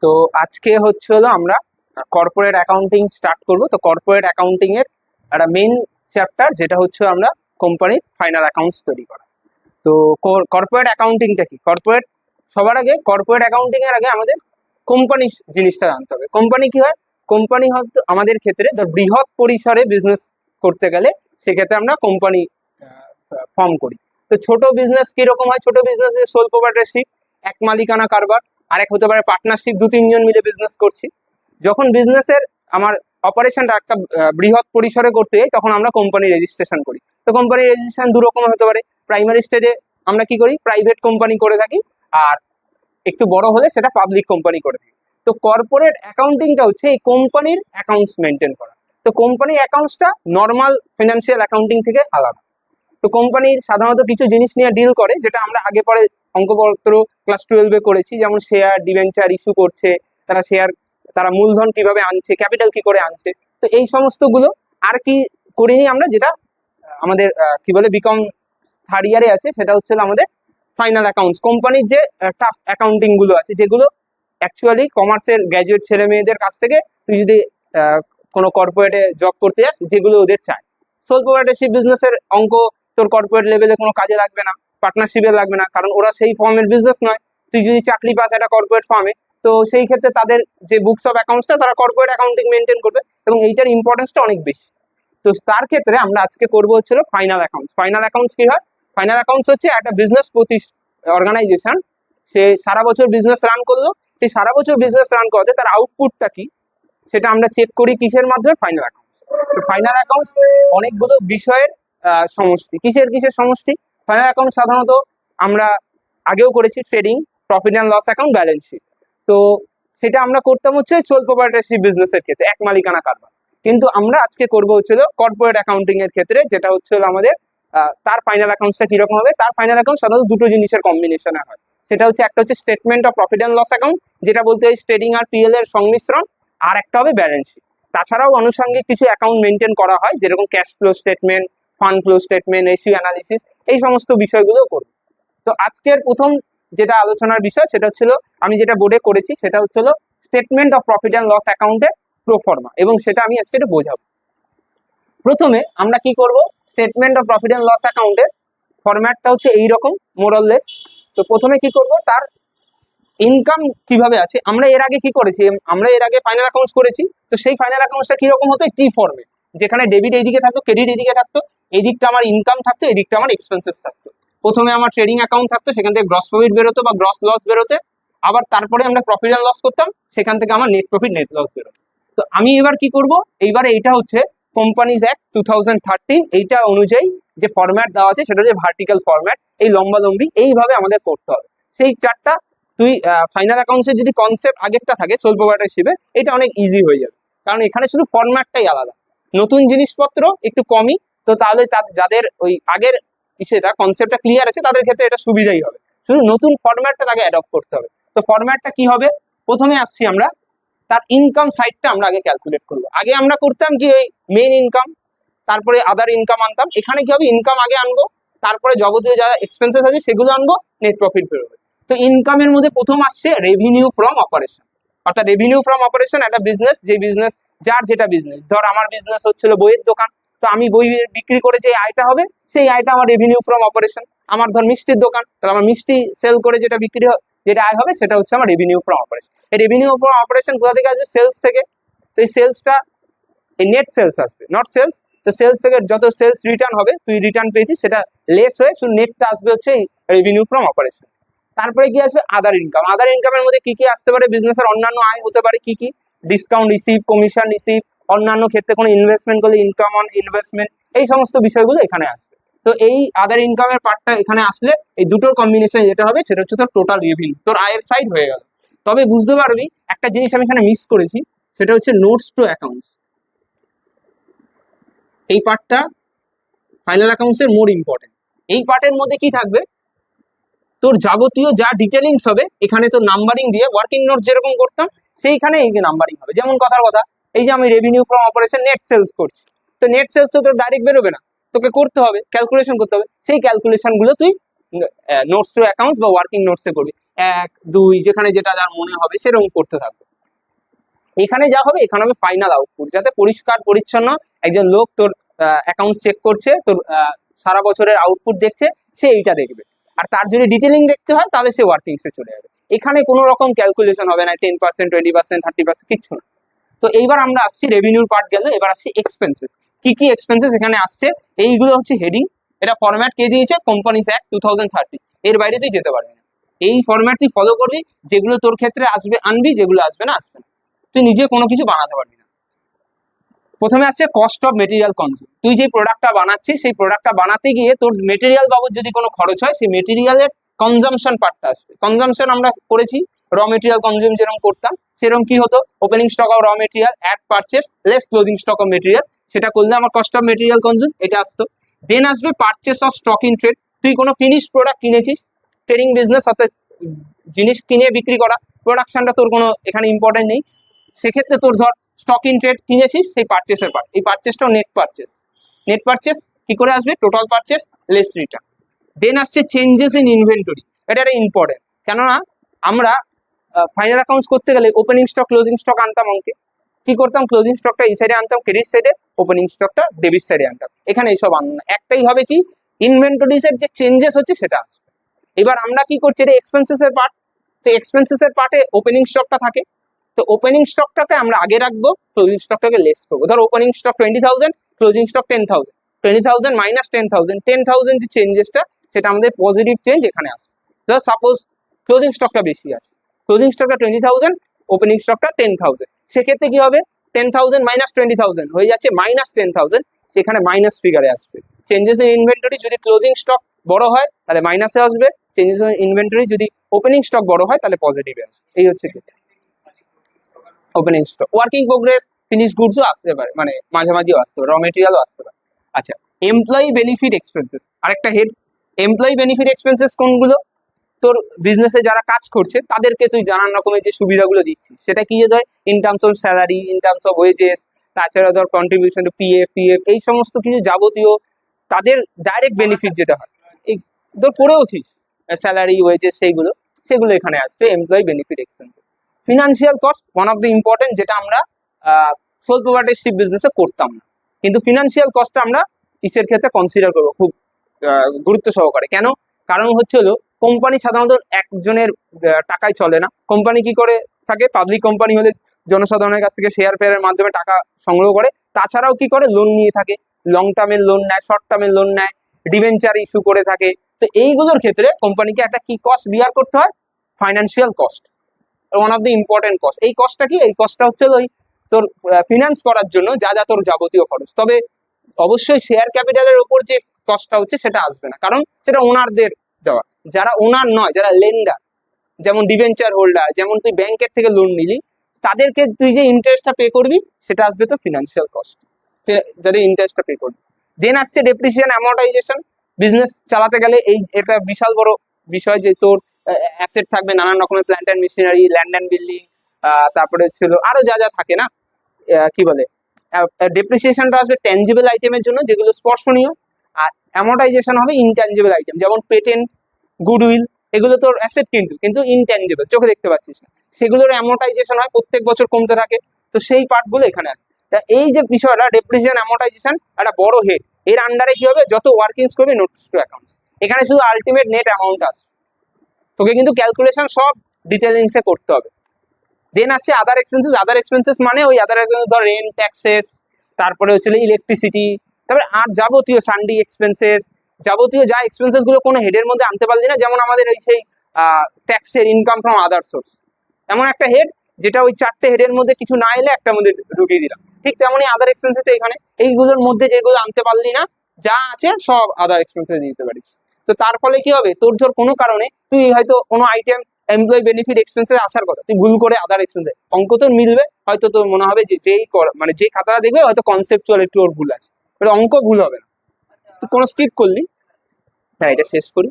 তো আজকে হচ্ছে হলো আমরা কর্পোরেট অ্যাকাউন্টিং স্টার্ট করব। তো কর্পোরেট অ্যাকাউন্টিং এর একটা মেইন চ্যাপ্টার যেটা হচ্ছে আমরা কোম্পানির ফাইনাল অ্যাকাউন্টস তৈরি করা। তো কর্পোরেট অ্যাকাউন্টিংটা কি? সবার আগে কর্পোরেট অ্যাকাউন্টিং এর আগে আমাদের কোম্পানি জিনিসটা জানতে হবে। কোম্পানি কি হয়? কোম্পানি হয়তো আমাদের ক্ষেত্রে বৃহৎ পরিসরে বিজনেস করতে গেলে সেক্ষেত্রে আমরা কোম্পানি ফর্ম করি। তো ছোট বিজনেস কিরকম হয়? ছোট বিজনেস সোল প্রোপ্রাইটারশিপ, এক মালিকানা কারবার, আর এক হতে পারে পার্টনারশিপ, 2-3 জন মিলে বিজনেস করছি। যখন বিজনেসের আমার অপারেশনটা একটা বৃহৎ পরিসরে করতে যাই তখন আমরা কোম্পানি রেজিস্ট্রেশন করি। তো কোম্পানি রেজিস্ট্রেশন দু রকম হতে পারে। প্রাইমারি স্টেজে আমরা কি করি? প্রাইভেট কোম্পানি করে থাকি, আর একটু বড় হলে সেটা পাবলিক কোম্পানি করে থাকি। তো কর্পোরেট অ্যাকাউন্টিংটা হচ্ছে এই কোম্পানির অ্যাকাউন্টস মেনটেন করা। তো কোম্পানি অ্যাকাউন্টসটা নর্মাল ফিনান্সিয়াল অ্যাকাউন্টিং থেকে আলাদা। তো কোম্পানির সাধারণত কিছু জিনিস নিয়ে ডিল করে, যেটা আমরা আগে পরে অঙ্কপত্র ক্লাস 12-এ করেছি, যেমন শেয়ার ডিবেঞ্চার ইস্যু করছে, তারা মূলধন কিভাবে আনছে, ক্যাপিটাল কি করে আনছে। তো এই সমস্তগুলো আর কি করিনি আমরা, যেটা আমাদের কি বলে বিকম থার্ড ইয়ারে আছে, সেটা হচ্ছে আমাদের ফাইনাল অ্যাকাউন্টস। কোম্পানির যে টাফ অ্যাকাউন্টিং গুলো আছে, যেগুলো অ্যাকচুয়ালি কমার্সের গ্র্যাজুয়েট ছেলে মেয়েদের কাছ থেকে তুই যদি কোনো কর্পোরেটে জব করতে যাস, যেগুলো ওদের চায়। সোল প্রোপ্রাইটারশিপ বিজনেসের অঙ্ক তোর কর্পোরেট লেভেলে কোনো কাজে লাগবে না, পার্টনারশিপে লাগবে না, কারণ ওরা সেই ফর্মের বিজনেস নয়। তুই যদি চাকরি পাস একটা কর্পোরেট ফার্মে, তো সেই ক্ষেত্রে তাদের যে বুকস অফ অ্যাকাউন্টসটা তারা কর্পোরেট অ্যাকাউন্টিং মেনটেন করবে, এবং এইটার ইম্পর্টেন্সটা অনেক বেশি। তো তার ক্ষেত্রে আমরা আজকে করবো হচ্ছিল ফাইনাল অ্যাকাউন্টস। ফাইনাল অ্যাকাউন্টস কি হয়? ফাইনাল অ্যাকাউন্টস হচ্ছে একটা বিজনেস অর্গানাইজেশন, সে সারা বছর বিজনেস রান করলো। সেই সারা বছর বিজনেস রান করতে তার আউটপুটটা কি সেটা আমরা চেক করি কিসের মাধ্যমে? Final accounts. তো ফাইনাল অ্যাকাউন্টস অনেকগুলো বিষয়ের সমষ্টি। কিসের সমষ্টি? ফাইনাল অ্যাকাউন্ট সাধারণত আমরা আগেও করেছি trading, profit and loss account, balance sheet. তো সেটা আমরা করতাম হচ্ছে সোল প্রোপ্রাইটারশিপ বিজনেসের ক্ষেত্রে, এক মালিকানা কারবার। কিন্তু আমরা আজকে করবো হচ্ছিল কর্পোরেট অ্যাকাউন্টিং এর ক্ষেত্রে, যেটা হচ্ছিল আমাদের তার ফাইনাল অ্যাকাউন্টসটা কিরকম হবে? তার ফাইনাল অ্যাকাউন্ট সাধারণত দুটো জিনিসের কম্বিনেশনে হয়। সেটা হচ্ছে একটা হচ্ছে statement of profit and loss account, যেটা বলতে ট্রেডিং আর পিএল এর সংমিশ্রণ, আর একটা হবে ব্যালেন্স শিট। তাছাড়াও আনুষঙ্গিক কিছু অ্যাকাউন্ট মেনটেন করা হয়, যেরকম cash flow statement, fund flow statement, ratio analysis, এই সমস্ত বিষয়গুলো করব। তো আজকের প্রথম যেটা আলোচনার বিষয় সেটা হচ্ছিল, আমি যেটা বোর্ডে করেছি সেটা হচ্ছিল statement of profit and loss অ্যাকাউন্টের প্রোফর্মা, এবং সেটা আমি আজকে এটা বোঝাবো। প্রথমে আমরা কি করব? Statement of profit and loss অ্যাকাউন্টের ফরম্যাটটা হচ্ছে এইরকম মোরলেস। তো প্রথমে কি করব? তার ইনকাম কিভাবে আছে। আমরা এর আগে কি করেছি? আমরা এর আগে ফাইনাল অ্যাকাউন্টস করেছি। তো সেই ফাইনাল অ্যাকাউন্টসটা কিরকম হতো? টি ফর্মে, যেখানে ডেবিট এইদিকে থাকতো, ক্রেডিট এইদিকে থাকতো, এই দিকটা আমার ইনকাম থাকতো, এই দিকটা আমার এক্সপেন্সেস থাকতো। প্রথমে আমার ট্রেডিং অ্যাকাউন্ট থাকতো, সেখান থেকে গ্রস প্রফিট বেরোতো বা গ্রস লস বেরোতে, আবার তারপরে আমরা প্রফিট অ্যান্ড লস করতাম, সেখান থেকে আমার নেট প্রফিট নেট লস বেরোতো। তো আমি এবার কি করব? এইবারে এইটা হচ্ছে কোম্পানিজ অ্যাক্ট 2013, এইটা অনুযায়ী যে ফরম্যাট দেওয়া আছে সেটা হচ্ছে ভার্টিক্যাল ফরম্যাট, এই লম্বালম্বি এইভাবে আমাদের করতে হবে। সেই চারটা তুই ফাইনাল অ্যাকাউন্টসের যদি কনসেপ্ট আগেরটা থাকে সোল প্রোপ্রাইটারশিপে, এটা অনেক ইজি হয়ে যাবে, কারণ এখানে শুধু ফরম্যাটটাই আলাদা, নতুন জিনিসপত্র একটু কমই। তো তাহলে যাদের ওই আগের সেটা কনসেপ্টটা ক্লিয়ার আছে তাদের ক্ষেত্রে এটা সুবিধাই হবে, শুধু নতুন ফরম্যাটটা তাকে অ্যাডপ্ট করতে হবে। তো ফরম্যাটটা কি হবে? প্রথমে আসছি আমরা, তার ইনকাম সাইডটা আমরা আগে ক্যালকুলেট করবো। আগে আমরা করতাম কি, ওই মেইন ইনকাম, তারপরে আদার ইনকাম আনতাম। এখানে কি হবে? ইনকাম আগে আনবো, তারপরে যাবতীয় যা এক্সপেন্সেস আছে সেগুলো আনবো, নেট প্রফিট বেরোবে। তো ইনকামের মধ্যে প্রথম আসছে রেভিনিউ ফ্রম অপারেশন। অর্থাৎ রেভিনিউ ফ্রম অপারেশন একটা বিজনেস, যে বিজনেস যার যেটা বিজনেস, ধর আমার বিজনেস হচ্ছিল বইয়ের দোকান, তো আমি বই বিক্রি করে যে আয়টা হবে সেই আয়টা আমার রেভিনিউ ফ্রম অপারেশন। আমার ধর মিষ্টির দোকান, তাহলে আমার মিষ্টি সেল করে যেটা বিক্রি যেটা আয় হবে সেটা হচ্ছে আমার রেভিনিউ ফ্রম অপারেশন। এই রেভিনিউ ফ্রম অপারেশন কোথা থেকে আসবে? সেলস থেকে। তো এই সেলসটা, এই নেট সেলস আসবে, নট সেলস। তো সেলস থেকে যত সেলস রিটার্ন হবে, তুই রিটার্ন পেয়েছিস, সেটা লেস হয়ে শুধু নেটটা আসবে হচ্ছে রেভিনিউ ফ্রম অপারেশন। তারপরে কি আসবে? আদার ইনকাম। আদার ইনকামের মধ্যে কি কি আসতে পারে? বিজনেসের অন্যান্য আয় হতে পারে, কি কি? ডিসকাউন্ট রিসিভ, কমিশন রিসিভ, অন্যান্য ক্ষেত্রে কোনো ইনভেস্টমেন্ট করলে ইনকাম অন ইনভেস্টমেন্ট, এই সমস্ত বিষয়গুলো এখানে আসবে। তো এই আদার ইনকামের পার্টটা এখানে আসলে এই দুটোর কম্বিনেশন যেটা হবে সেটা হচ্ছে তোর টোটাল রেভিনিউ, তোর আয়ের সাইড হয়ে গেল। তবে বুঝতে পারবি একটা জিনিস আমি এখানে মিস করেছি, সেটা হচ্ছে নোটস টু অ্যাকাউন্টস। এই পার্টটা ফাইনাল অ্যাকাউন্টস এর মোর ইম্পর্টেন্ট। এই পার্টের মধ্যে কি থাকবে? তোর যাবতীয় যা ডিটেলিংস হবে, এখানে তোর নাম্বারিং দিয়ে ওয়ার্কিং নোট যেরকম করতাম সেইখানে এই যে নাম্বারিং হবে। যেমন কথার কথা, এই যে আমি revenue from operation net sales করছি, তো নেট সেলস তো তোর ডাইরেক্ট বেরোবে না, তোকে করতে হবে, ক্যালকুলেশন করতে হবে। সেই ক্যালকুলেশন গুলো তুই নোটস টু অ্যাকাউন্টস বা ওয়ার্কিং নোটসে করবি, 1 2 যেখানে যেটা যার মনে হবে সেরকম করতে থাকবে। এখানে যা হবে এখানে হবে ফাইনাল আউটপুট, যাতে পরিষ্কার পরিচ্ছন্ন একজন লোক তোর অ্যাকাউন্ট চেক করছে, তোর সারা বছরের আউটপুট দেখছে, সে এইটা দেখবে। আর তার যদি ডিটেলিং দেখতে হয় তাহলে সে ওয়ার্কিংসে চলে যাবে। এখানে কোনো রকম ক্যালকুলেশন হবে না, 10% 20% 30% কিচ্ছু না। তো এইবার আমরা আসছি রেভিনিউর পার্ট গেল, এবার আসছি এক্সপেন্সেস। কি কি এক্সপেন্সেস এখানে আসছে, এইগুলো হচ্ছে হেডিং। এটা ফরম্যাট কে দিয়েছে, কোম্পানিস অ্যাক্ট 2030, এর বাইরে তুই যেতে পারবি না। এই ফরম্যাট তুই ফলো করবি, যেগুলো তোর ক্ষেত্রে আসবে আনবি, যেগুলো আসবে না আসবে না, তুই নিজে কোনো কিছু বানাতে পারবি না। প্রথমে আসছে কস্ট অফ মেটেরিয়াল কনজিউম। তুই যে প্রোডাক্টটা বানাচ্ছিস সেই প্রোডাক্টটা বানাতে গিয়ে তোর মেটেরিয়াল বাবদ যদি কোনো খরচ হয়, সেই মেটেরিয়ালের কনজামশন পার্টটা আসবে। কনজামশন আমরা করেছি র মেটেরিয়াল কনজিউম যেরকম করতাম, সেরকম কি হতো, ওপেনিং স্টক অফ র material at purchase less closing stock of material, সেটা করলে আমার কস্ট অফ মেটেরিয়াল কনজিউম এটা আসতো। দেন আসবে purchase of stock in trade. তুই কোনো ফিনিশ প্রোডাক্ট কিনেছিস, ট্রেডিং বিজনেস অর্থাৎ জিনিস কিনে বিক্রি করা, প্রোডাকশনটা তোর কোনো এখানে ইম্পর্টেন্ট নেই, সেক্ষেত্রে তোর ধর স্টক ইন ট্রেড কিনেছিস, সেই পারচেসের পার্ট, এই পারচেসটাও নেট পারচেস। নেট পারচেস কি করে আসবে, টোটাল পারচেস লেস রিটার্ন। দেন আসছে চেঞ্জেস ইন ইনভেন্টরি, এটা একটা ইম্পর্টেন্ট, কেননা আমরা ফাইনাল অ্যাকাউন্টস করতে গেলে ওপেনিং স্টক ক্লোজিং স্টক আনতাম অঙ্কে, কি করতাম, ক্লোজিং স্টকটা এই সাইডে আনতাম ক্রেডিট সাইডে, ওপেনিং স্টকটা ডেবিট সাইডে আনতাম। এখানে এইসব আনতাম না, একটাই হবে কি, ইনভেন্টরিজের যে চেঞ্জেস হচ্ছে সেটা আসবে। এবার আমরা কি করছি, এটা এক্সপেন্সেস এর পার্ট, তো এক্সপেন্সেস এর পার্টে ওপেনিং স্টকটা থাকে, তো ওপেনিং স্টকটাকে আমরা আগে রাখবো, ক্লোজিং স্টকটাকে লেস করবো। ধর opening stock 20,000, closing stock 10,000, 20,000 minus 10,000, 10,000 যে চেঞ্জেসটা সেটা আমাদের পজিটিভ চেঞ্জ এখানে আসবে। ধর সাপোজ ক্লোজিং স্টকটা বেশি আছে, ক্লোজিং স্টকটা 20,000, ওপেনিং স্টকটা 10,000, সেক্ষেত্রে কি হবে, 10,000 মাইনাস 20,000 হয়ে যাচ্ছে মাইনাস 10,000, সেখানে মাইনাস ফিগারে আসবে। চেঞ্জেস ইন ইনভেন্টরি যদি ক্লোজিং স্টক বড় হয় তাহলে মাইনাসে আসবে, চেঞ্জেস ইন ইনভেন্টরি যদি ওপেনিং স্টক বড় হয় তাহলে পজিটিভে আসবে। এই হচ্ছে opening stock. Working progress finish গুডসও আসতে পারে, মানে মাঝামাঝিও আসতে পারে, র মেটেরিয়ালও আসতে পারে। আচ্ছা, এমপ্লয়ি বেনিফিট এক্সপেন্সেস আরেকটা হেড। এমপ্লয়ি বেনিফিট এক্সপেন্সেস কোনগুলো, তোর বিজনেসে যারা কাজ করছে তাদেরকে তুই নানান রকমের যে সুবিধাগুলো দিচ্ছিস, সেটা কি ধর in terms of salary, in terms of wages, তাছাড়া ধর কন্ট্রিবিউশন টু পিএফ, এই সমস্ত কিছু যাবতীয় তাদের ডাইরেক্ট বেনিফিট যেটা হয়, এই ধর করেওছিস স্যালারি ওয়েজেস, সেগুলো এখানে আসবে employee benefit expenses. Financial cost one of the important, যেটা আমরা সোল প্রোপ্রাইটরশিপ বিজনেসে করতাম না, কিন্তু ফিনান্সিয়াল কস্টটা আমরা ইসের ক্ষেত্রে কনসিডার করবো খুব গুরুত্ব সহকারে। কেন, কারণ হচ্ছে হলো কোম্পানি সাধারণত একজনের টাকায় চলে না। কোম্পানি কি করে থাকে, পাবলিক কোম্পানি হলে জনসাধারণের কাছ থেকে শেয়ার ফেয়ারের মাধ্যমে টাকা সংগ্রহ করে, তাছাড়াও কি করে, লোন নিয়ে থাকে, লং টার্মের লোন নেয়, শর্ট টার্মের লোন নেয়, ডিবেঞ্চার ইস্যু করে থাকে। তো এইগুলোর ক্ষেত্রে কোম্পানিকে একটা কি কস্ট বিয়ার করতে হয়, financial cost, one of the important cost. এই কস্টটা কি, এই কস্টটা হচ্ছে ওই তোর ফিনান্স করার জন্য যা যা তোর যাবতীয় খরচ। তবে অবশ্যই শেয়ার ক্যাপিটালের উপর যে কস্টটা হচ্ছে সেটা আসবে না, কারণ সেটা ওনারদের দেওয়া। যারা ওনার নয়, যারা লেন্ডার, যেমন ডিবেঞ্চার হোল্ডার, যেমন তুই ব্যাংকের থেকে লোন নিলি, তাদেরকে তুই যে ইন্টারেস্টটা পে করবি সেটা আসবে তো ফিনান্সিয়াল কস্ট, যাদের ইন্টারেস্টটা পে করবি। দেন আসছে ডেপ্রিসিয়েশন অ্যামর্টাইজেশন। বিজনেস চালাতে গেলে এটা বিশাল বড় বিষয়, যে তোর অ্যাসেট থাকবে, নানান রকমের plant and machinery, land and building, তারপরে ছিল আরো যা যা থাকে না, কি বলে, ডেপ্রিসিয়েশনটা আসবে ট্যাঞ্জিবল আইটেমের জন্য যেগুলো স্পর্শনীয়, আর অ্যামর্টাইজেশন হবে ইনট্যাঞ্জিবল আইটেম, যেমন পেটেন্ট, গুডউইল, এগুলো তোর অ্যাসেট কিন্তু ইনট্যাঞ্জিবল, চোখে দেখতে পাচ্ছিস না, সেগুলোর অ্যামর্টাইজেশন হয়, প্রত্যেক বছর কমতে থাকে। তো সেই পার্টগুলো এখানে আছে। এই যে বিষয়টা ডেপ্রিসিয়েশন অ্যামর্টাইজেশন একটা বড় হেড, এর আন্ডারে কি হবে, যত ওয়ার্কিংস করবে নোটস টু অ্যাকাউন্টস, এখানে শুধু আলটিমেট নেট অ্যামাউন্ট আসবে, তোকে কিন্তু ক্যালকুলেশন সব ডিটেলিংসে করতে হবে। দেন আসছে আদার এক্সপেন্সেস। আদার এক্সপেন্সেস মানে ওই আদার এক্সপেন্সেস, ধর রেন্ট, ট্যাক্সেস, তারপরে হচ্ছে ইলেকট্রিসিটি, তারপরে আর যাবতীয় সানডি এক্সপেন্সেস, যাবতীয় যা এক্সপেন্সেস গুলো কোনো হেডের মধ্যে আনতে পারলি না, যেমন আমাদের ওই সেই ট্যাক্সের ইনকাম ফ্রম আদার সোর্স, এমন একটা হেড যেটা ওই 4টে হেডের মধ্যে কিছু না এলে একটা মধ্যে ঢুকিয়ে দিলাম, ঠিক তেমনই আদার এক্সপেন্সেস এখানে এইগুলোর মধ্যে যেগুলো আনতে পারলি না, যা আছে সব আদার এক্সপেন্সেস দিতে পারিস। তো তার ফলে কি হবে, তোর ধর কোনো কারণে তুই হয়তো কোনো আইটেম এমপ্লয়ি বেনিফিট এক্সপেন্সেস আসার কথা, তুই ভুল করে আদার এক্সপেন্সেস, অঙ্ক তো মিলবে, হয়তো তোর মনে হবে যে মানে যে খাতাটা দেখবে হয়তো কনসেপচুয়াল একটু ওর ভুল আছে, অঙ্ক ভুল হবে না, তুই কোনো স্কিপ করলি। হ্যাঁ, এটা শেষ করি।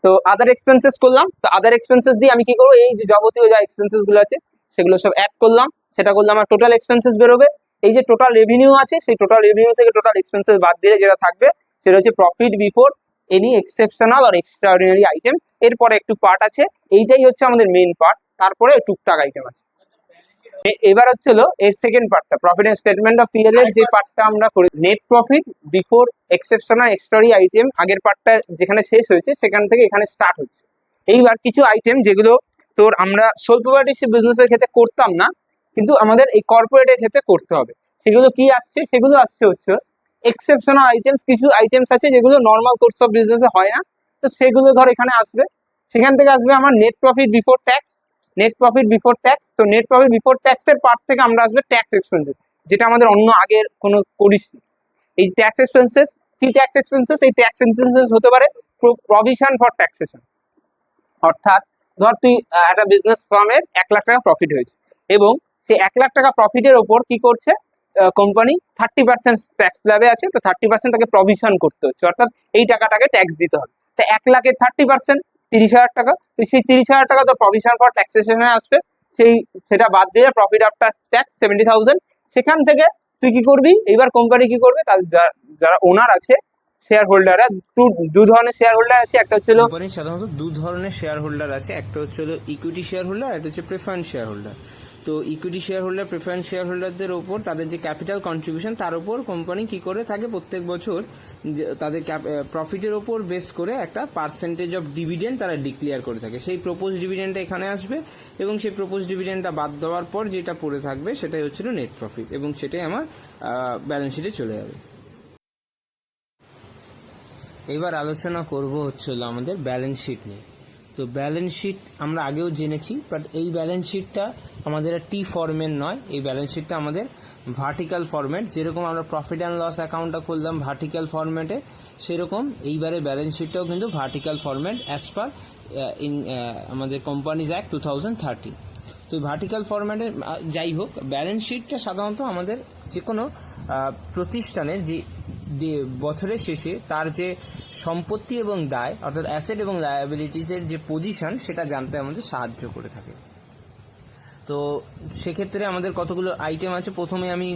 তো আদার এক্সপেন্সেস করলাম, তো আদার এক্সপেন্সেস দিয়ে আমি কি করবো, এই যে যাবতীয় যা এক্সপেন্সেস গুলো আছে সেগুলো সব অ্যাড করলাম, সেটা করলে আমার টোটাল এক্সপেন্সেস বেরোবে। এই যে টোটাল রেভিনিউ আছে, সেই টোটাল রেভিনিউ থেকে টোটাল এক্সপেন্সেস বাদ দিলে যেটা থাকবে সেটা হচ্ছে প্রফিট বিফোর এনি এক্সেপশনাল আর এক্সট্রাঅর্ডিনারি আইটেম, এরপরে একটু পার্ট আছে, এইটাই হচ্ছে আমাদের মেইন পার্ট, তারপরে টুকটাক আইটেম আছে। এবার হচ্ছিল এর সেকেন্ড পার্টটা, profit and statement of PL এর যে পার্টটা আমরা করি, net profit before exceptional extraordinary item, আগের পার্টটা যেখানে শেষ হয়েছে সেখান থেকে এখানে স্টার্ট হচ্ছে। এইবার কিছু আইটেম যেগুলো তোর আমরা সোল প্রপার্টিশিপ বিজনেসের ক্ষেত্রে করতাম না, কিন্তু আমাদের এই কর্পোরেটের ক্ষেত্রে করতে হবে, সেগুলো কি আসছে? সেগুলো আসছে হচ্ছে এক্সেপশনাল আইটেমস। কিছু আইটেমস আছে যেগুলো নর্মাল কোর্স অফ বিজনেসে হয় না, তো সেগুলো ধর এখানে আসবে। সেখান থেকে আসবে আমার net profit before tax, net profit before tax. তো নেট প্রফিট বিফোর ট্যাক্সের পার্ট থেকে আমরা আসবে ট্যাক্স এক্সপেন্সেস, যেটা আমাদের অন্য আগের কোনো করিস। এই ট্যাক্স এক্সপেন্সেস কি? ট্যাক্স এক্সপেন্সেস, এই ট্যাক্স এক্সপেন্সেস হতে পারে প্রভিশন ফর ট্যাক্সেশন। অর্থাৎ ধর তুই একটা বিজনেস ফার্মের 1 লাখ টাকা প্রফিট হয়েছে, এবং সেই 1 লাখ টাকা প্রফিটের ওপর কি করছে কোম্পানি? 30% ট্যাক্স স্ল্যাবে আছে, তো 30% তাকে প্রভিশন করতে হচ্ছে, অর্থাৎ এই টাকাটাকে ট্যাক্স দিতে হবে। তো 1 লাখের 30% 30,000 টাকা, তো সেই 30,000 টাকা তো প্রভিশন ফর ট্যাক্সেশনে আসবে, সেটা বাদ দিয়ে প্রফিট আফটার ট্যাক্স 70,000। সেখান থেকে তুই কি করবি? এইবার কোম্পানি কি করবে? তার যারা ওনার আছে, শেয়ার হোল্ডাররা, দু ধরনের শেয়ার হোল্ডার আছে, একটা হচ্ছে কোম্পানির সাধারণত দু ধরনের শেয়ার হোল্ডার আছে, একটা হচ্ছে ইকুইটি শেয়ার হোল্ডার, একটা হচ্ছে প্রেফারেন্স শেয়ার হোল্ডার। তো equity share holder, preference share হোল্ডারদের ওপর তাদের যে ক্যাপিটাল কন্ট্রিবিউশন, তার উপর কোম্পানি কি করে থাকে প্রত্যেক বছর তাদের প্রফিটের ওপর বেস করে একটা পার্সেন্টেজ অফ ডিভিডেন্ড তারা ডিক্লেয়ার করে থাকে। সেই প্রপোজ ডিভিডেন্ডটা এখানে আসবে, এবং সেই প্রপোজ ডিভিডেন্ডটা বাদ দেওয়ার পর যেটা পড়ে থাকবে সেটাই হচ্ছিল নেট প্রফিট, এবং সেটাই আমার ব্যালেন্স শিটে চলে যাবে। এবার আলোচনা করব হচ্ছিল আমাদের ব্যালেন্স শিট নিয়ে। তো ব্যালেন্স শিট আমরা আগেও জেনেছি, বাট এই ব্যালেন্স শিটটা আমাদের টি ফর্মের নয়, এই ব্যালেন্স শিটটা আমাদের ভার্টিক্যাল ফরম্যাট। যেরকম আমরা প্রফিট অ্যান্ড লস অ্যাকাউন্টটা করলাম ভার্টিক্যাল ফরম্যাটে, সেরকম এইবারে ব্যালেন্স শিটটাও কিন্তু ভার্টিক্যাল ফরম্যাট অ্যাজ পার আমাদের কোম্পানিজ অ্যাক্ট 2013। তো ভার্টিক্যাল ফরম্যাটে যাই হোক, ব্যালেন্স শিটটা সাধারণত আমাদের যে কোনো প্রতিষ্ঠানের যে বছরের শেষে তার যে সম্পত্তি এবং দায়, অর্থাৎ অ্যাসেট এবং লায়াবিলিটিসের যে পজিশন, সেটা জানতে আমাদের সাহায্য করে থাকে। তো সেক্ষেত্রে আমাদের কতগুলো আইটেম আছে। প্রথমে আমি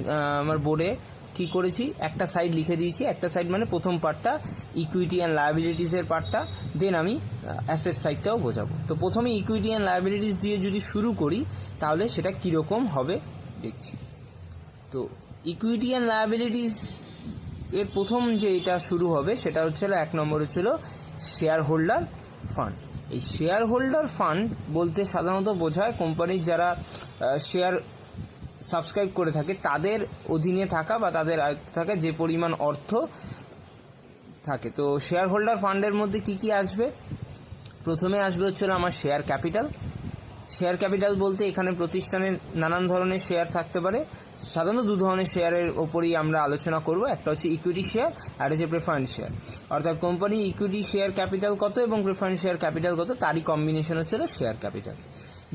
আমার বোর্ডে কি করেছি, একটা সাইড লিখে দিয়েছি, একটা সাইড মানে প্রথম পার্টটা ইকুইটি অ্যান্ড লায়াবিলিটিসের পার্টটা, দেন আমি অ্যাসেট সাইডটাও বোঝাবো। তো প্রথমে ইকুইটি অ্যান্ড লায়াবিলিটিস দিয়ে যদি শুরু করি, তাহলে সেটা কীরকম হবে দেখছি। তো ইকুইটি অ্যান্ড লায়াবিলিটিস এর প্রথম যে এটা শুরু হবে সেটা হচ্ছিল 1 নম্বর হচ্ছিল শেয়ার হোল্ডার ফান্ড। এই শেয়ার হোল্ডার ফান্ড বলতে সাধারণত বোঝায় কোম্পানির যারা শেয়ার সাবস্ক্রাইব করে থাকে তাদের অধীনে থাকা বা তাদের আয়ত্তে থাকা যে পরিমাণ অর্থ থাকে। তো শেয়ার হোল্ডার ফান্ডের মধ্যে কি কি আসবে? প্রথমে আসবে হচ্ছিল আমার শেয়ার ক্যাপিটাল। শেয়ার ক্যাপিটাল বলতে এখানে প্রতিষ্ঠানের নানান ধরনের শেয়ার থাকতে পারে। সাধারণত দু ধরনের শেয়ারের ওপরই আমরা আলোচনা করব, একটা হচ্ছে ইকুইটি শেয়ার আর হচ্ছে প্রেফারেন্স শেয়ার। অর্থাৎ কোম্পানি ইকুইটি শেয়ার ক্যাপিটাল কত এবং প্রেফারেন্স শেয়ার ক্যাপিটাল কত, তারই কম্বিনেশন হচ্ছে শেয়ার ক্যাপিটাল।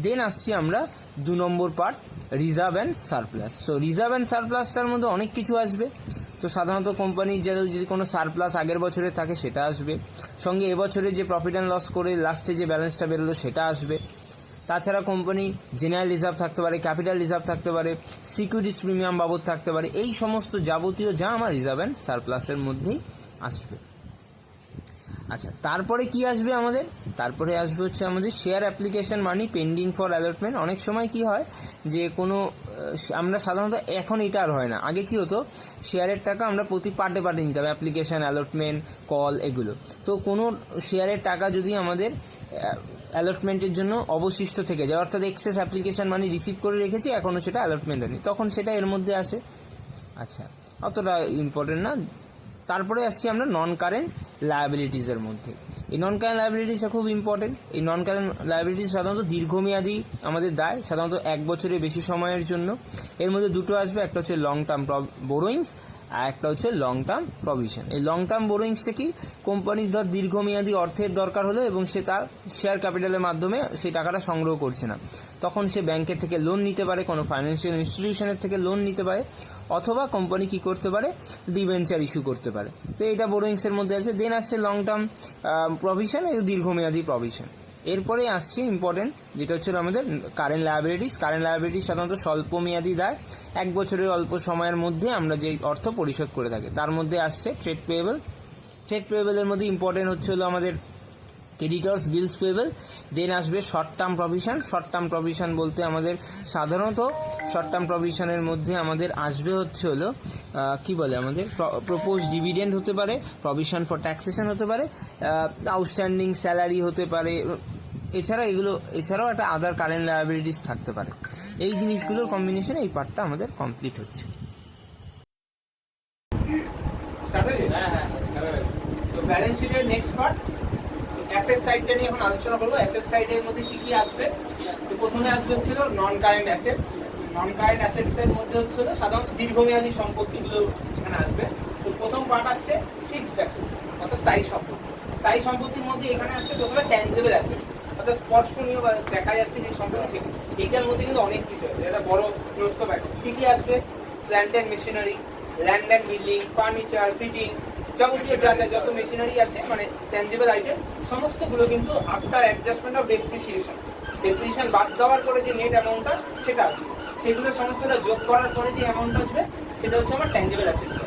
দেন আসছি আমরা 2 নম্বর part, reserve and surplus. So reserve and সারপ্লাসটার মধ্যে অনেক কিছু আসবে। তো সাধারণত কোম্পানির যদি কোনো সারপ্লাস আগের বছরে থাকে সেটা আসবে, সঙ্গে এবছরে যে প্রফিট অ্যান্ড লস করে লাস্টে যে ব্যালেন্সটা বেরোলো সেটা আসবে। তাছাড়া কোম্পানি জেনারেল রিজার্ভ থাকতে পারে, ক্যাপিটাল রিজার্ভ থাকতে পারে, সিকিউরিটিস প্রিমিয়াম বাবদ থাকতে পারে, এই সমস্ত যাবতীয় যা আমার রিজার্ভ অ্যান্ড সারপ্লাসের মধ্যেই আসবে। আচ্ছা, তারপরে কি আসবে আমাদের? তারপরে আসবে হচ্ছে আমাদের share application money pending for allotment. অনেক সময় কি হয় যে কোনো আমরা সাধারণত এখন এটা আর হয় না, আগে কি হতো শেয়ারের টাকা আমরা প্রতি পার্টে পার্টে নিতে হবে, অ্যাপ্লিকেশন, অ্যালটমেন্ট, কল, এগুলো। তো কোনো শেয়ারের টাকা যদি আমাদের অ্যালটমেন্টের জন্য অবশিষ্ট থেকে যায়, অর্থাৎ এক্সেস অ্যাপ্লিকেশন মানি রিসিভ করে রেখেছি, এখনও সেটা অ্যালটমেন্ট হয়নি, তখন সেটা এর মধ্যে আসে। আচ্ছা, অতটা ইম্পর্টেন্ট না। তারপরে আসছি আমরা নন কারেন্ট লায়াবিলিটিসের মধ্যে। এই নন কারেন্ট লায়াবিলিটিসটা খুব ইম্পর্টেন্ট। এই নন কারেন্ট লায়াবিলিটিস সাধারণত দীর্ঘমেয়াদী আমাদের দায়, সাধারণত 1 বছরের বেশি সময়ের জন্য। এর মধ্যে দুটো আসবে, একটা হচ্ছে লং টার্ম বোরোয়িংস আর একটা হচ্ছে লং টার্ম প্রভিশন। এই লং টার্ম বোরোয়িংসটা কি, কোম্পানির ধর দীর্ঘমেয়াদী অর্থের দরকার হলো এবং সে তার শেয়ার ক্যাপিটালের মাধ্যমে সেই টাকাটা সংগ্রহ করছে না, তখন সে ব্যাংকের থেকে লোন নিতে পারে, কোনো ফাইন্যান্সিয়াল ইনস্টিটিউশনের থেকে লোন নিতে পারে, অথবা কোম্পানি কি করতে পারে, ডিবেঞ্চার ইস্যু করতে পারে। তো এটা বোরোয়িংসের মধ্যে আসবে। দেন আসছে লং টার্ম প্রভিশন, এই দীর্ঘমেয়াদী প্রভিশন। এরপরে আসছে ইম্পর্টেন্ট যেটা হচ্ছে আমাদের কারেন্ট লায়াবিলিটিস। কারেন্ট লায়াবিলিটিস সাধারণত স্বল্পমেয়াদী দায়, 1 বছরের অল্প সময়ের মধ্যে আমরা যে অর্থ পরিশোধ করে থাকি। তার মধ্যে আসছে ট্রেড পেয়েবল। ট্রেড পেয়েবলের মধ্যে ইম্পর্টেন্ট হচ্ছে হলো আমাদের ক্রেডিটর্স, বিলস পেয়েবল। দেন আসবে short term provision. Short term provision বলতে আমাদের সাধারণত শর্ট টার্ম প্রভিশনের মধ্যে আমাদের আসবে হচ্ছে হলো কি বলে আমাদের প্রপোজ ডিভিডেন্ড হতে পারে, প্রভিশন ফর ট্যাক্সেশন হতে পারে, আউটস্ট্যান্ডিং স্যালারি হতে পারে, এছাড়াও একটা আদার কারেন্ট লায়াবিলিটিস থাকতে পারে। এই জিনিসগুলোর কম্বিনেশনে এই পার্টটা আমাদের কমপ্লিট হচ্ছে। তো ব্যালেন্স শিটের নেক্সট পার্ট অ্যাসেট সাইডটা নিয়ে এখন আলোচনা করবো। অ্যাসেট সাইডের মধ্যে কি কি আসবে? তো প্রথমে আসবে হচ্ছিল নন কারেন্ট অ্যাসেট। নন কারেন্ট অ্যাসেটস এর মধ্যে হচ্ছিল সাধারণত দীর্ঘমেয়াদী সম্পত্তিগুলো এখানে আসবে। তো প্রথম পার্ট আসছে ফিক্সড অ্যাসেটস অর্থাৎ স্থায়ী সম্পত্তি। স্থায়ী সম্পত্তির মধ্যে এখানে আসছে প্রথমে ট্যানজিবল অ্যাসেটস অর্থাৎ স্পর্শনীয় বা দেখা যাচ্ছে যে সম্পত্তি, এইটার মধ্যে কিন্তু অনেক কিছু আছে, এটা বড় নোটস তো ব্যাপার। কি কি আসবে? Plant and machinery, land and building, furniture, fittings, যাবতীয় যত মেশিনারি আছে মানে ট্যানজিবল আইটেম সমস্তগুলো কিন্তু আফটার অ্যাডজাস্টমেন্ট অফ ডেপ্রিসিয়েশন বাদ দেওয়ার পরে যে নেট অ্যামাউন্টটা সেটা আসবে। সেগুলো সমস্তটা যোগ করার পরে যে অ্যামাউন্ট আসবে সেটা হচ্ছে আমার ট্যানজিবল অ্যাসেটস।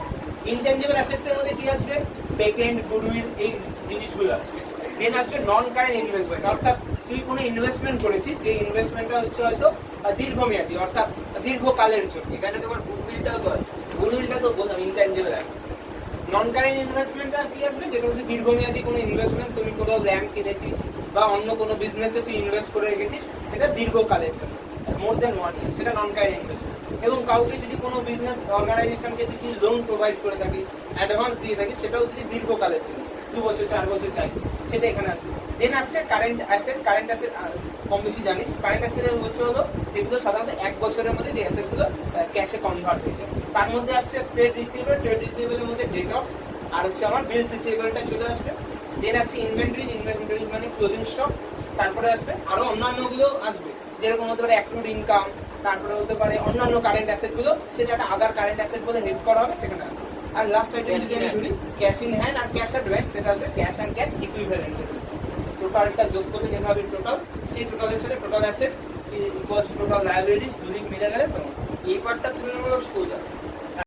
ইনট্যানজিবল অ্যাসেটস এর মধ্যে কি আসবে? পেটেন্ট, গুডউইল, এই জিনিসগুলো আসবে। দেন আসবে নন কারেন্ট ইনভেস্টমেন্ট অর্থাৎ তুই কোনো ইনভেস্টমেন্ট করেছিস যে ইনভেস্টমেন্টটা হচ্ছে হয়তো দীর্ঘমেয়াদী অর্থাৎ দীর্ঘকালের জন্য। এখানে তোমার গুডউইলটাও তো আছে, গুডউইলটা তো বললাম ইনট্যানজিবল অ্যাসেটস। নন কারেন্ট ইনভেস্টমেন্টটা কি আসবে? যেটা হচ্ছে দীর্ঘমেয়াদী কোনো ইনভেস্টমেন্ট, তুমি কোনো ল্যান্ড কিনেছিস বা অন্য কোনো বিজনেসে তুই ইনভেস্ট করে রেখেছিস, সেটা দীর্ঘকালের জন্য, মোর দেন 1 ইয়ার, সেটা নন কারেন্ট ইনভেস্টমেন্ট। এবং কাউকে যদি কোনো বিজনেস অর্গানাইজেশনকে যদি লোন প্রোভাইড করে থাকিস, অ্যাডভান্স দিয়ে থাকিস, সেটাও যদি দীর্ঘকালের জন্য 2 বছর 4 বছর চাই, সেটা এখানে আসবে। দেন আসছে কারেন্ট অ্যাসেট। কারেন্ট অ্যাসেট কম বেশি জানিস। কারেন্ট অ্যাসেটের হচ্ছে হলো যেগুলো সাধারণত 1 বছরের মধ্যে যে অ্যাসেটগুলো ক্যাশে কনভার্ট হয়ে যায়। তার মধ্যে আসছে ট্রেড রিসিভেবল। ট্রেড রিসিভেবলের মধ্যে ডেটর্স আর হচ্ছে আমার বিলস রিসিভেবলটা চলে আসবে। দেন আসছে ইনভেন্টরিজ। ইনভেন্টরিজ মানে ক্লোজিং স্টক। তারপরে আসবে আরো অন্যান্যগুলো আসবে, যেরকম হতে পারে অ্যাক্রুড ইনকাম, তারপরে হতে পারে অন্যান্য কারেন্ট অ্যাসেটগুলো, সেটা একটা আদার কারেন্ট অ্যাসেট বলে হেড করা হবে, সেখানে আসবে। আর লাস্ট আইটেম যদি আমি ধরি ক্যাশ ইন হ্যান্ড আর ক্যাশ অ্যাট ব্যাংক, সেটা আসবে ক্যাশ অ্যান্ড ক্যাশ ইকুইভ্যালেন্ট। টোটালটা যোগ করলে যেটা হবে টোটাল, সেই টোটালের সাথে total assets equals total liabilities দুদিক মিলে গেলে তো এই পার্টটা তুলনামূলক সোজা।